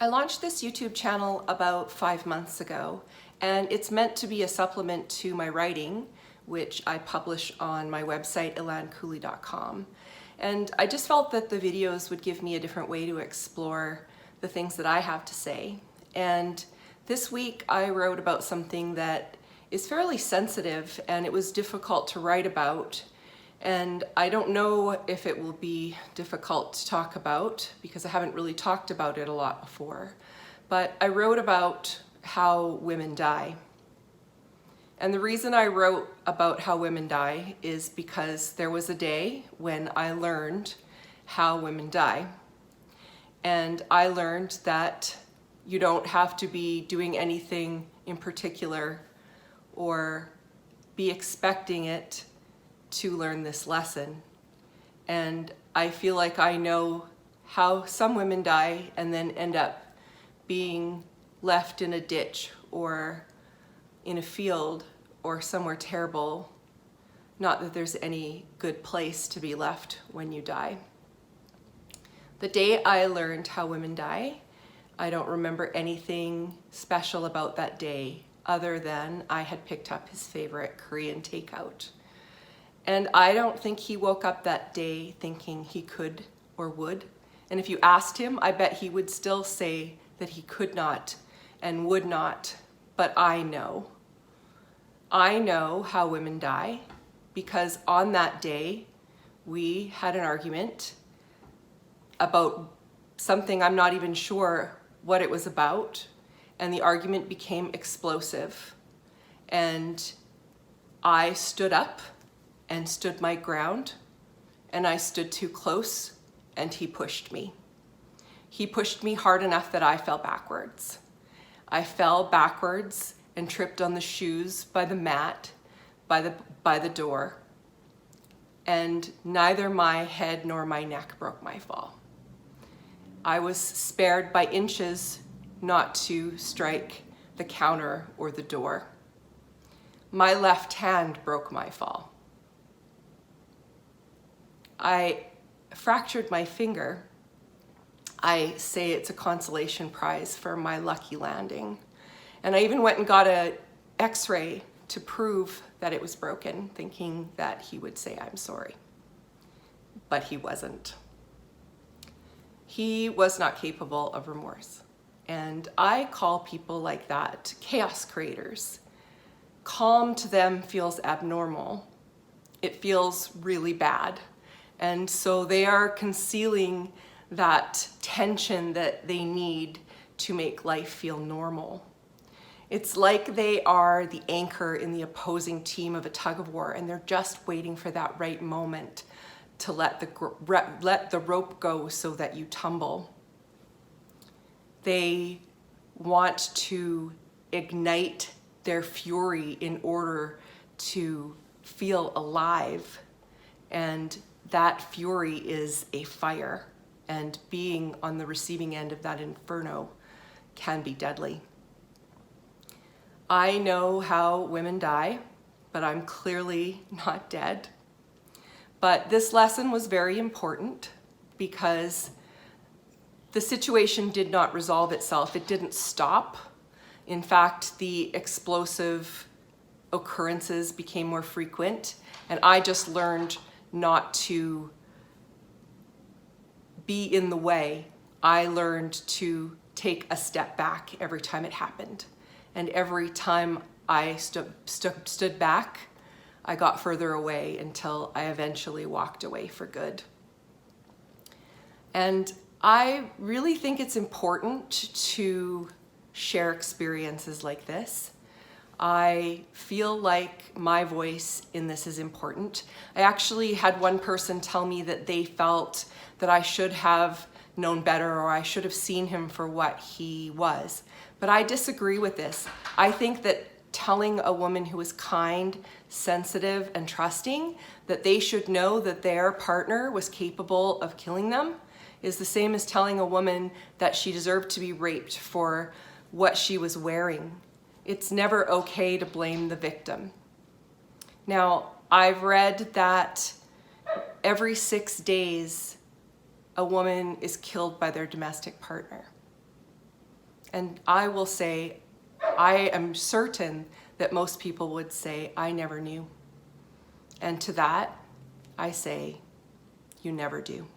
I launched this YouTube channel about 5 months ago, and it's meant to be a supplement to my writing, which I publish on my website, ilancooley.com. And I just felt that the videos would give me a different way to explore the things that I have to say. And this week I wrote about something that is fairly sensitive, and it was difficult to write about. And I don't know if it will be difficult to talk about because I haven't really talked about it a lot before. But I wrote about how women die. And the reason I wrote about how women die is because there was a day when I learned how women die. And I learned that you don't have to be doing anything in particular or be expecting it to learn this lesson. And I feel like I know how some women die and then end up being left in a ditch or in a field or somewhere terrible. Not that there's any good place to be left when you die. The day I learned how women die, I don't remember anything special about that day other than I had picked up his favorite Korean takeout. And I don't think he woke up that day thinking he could or would. And if you asked him, I bet he would still say that he could not and would not. But I know. I know how women die because on that day, we had an argument about something I'm not even sure what it was about. And the argument became explosive. And I stood up and stood my ground, and I stood too close, and he pushed me. He pushed me hard enough that I fell backwards. I fell backwards and tripped on the shoes by the mat, by the door, and neither my head nor my neck broke my fall. I was spared by inches not to strike the counter or the door. My left hand broke my fall. I fractured my finger. I say it's a consolation prize for my lucky landing. And I even went and got an x-ray to prove that it was broken, thinking that he would say, "I'm sorry." But he wasn't. He was not capable of remorse. And I call people like that chaos creators. Calm to them feels abnormal. It feels really bad. And so they are concealing that tension that they need to make life feel normal. It's like they are the anchor in the opposing team of a tug of war, and they're just waiting for that right moment to let the rope go so that you tumble. They want to ignite their fury in order to feel alive, and that fury is a fire, and being on the receiving end of that inferno can be deadly. I know how women die, but I'm clearly not dead. But this lesson was very important because the situation did not resolve itself. It didn't stop. In fact, the explosive occurrences became more frequent, and I just learned not to be in the way. I learned to take a step back every time it happened. And every time I stood back, I got further away until I eventually walked away for good. And I really think it's important to share experiences like this. I feel like my voice in this is important. I actually had one person tell me that they felt that I should have known better or I should have seen him for what he was. But I disagree with this. I think that telling a woman who is kind, sensitive, and trusting that they should know that their partner was capable of killing them is the same as telling a woman that she deserved to be raped for what she was wearing. It's never okay to blame the victim. Now, I've read that every 6 days, a woman is killed by their domestic partner. And I will say, I am certain that most people would say, I never knew. And to that, I say, you never do.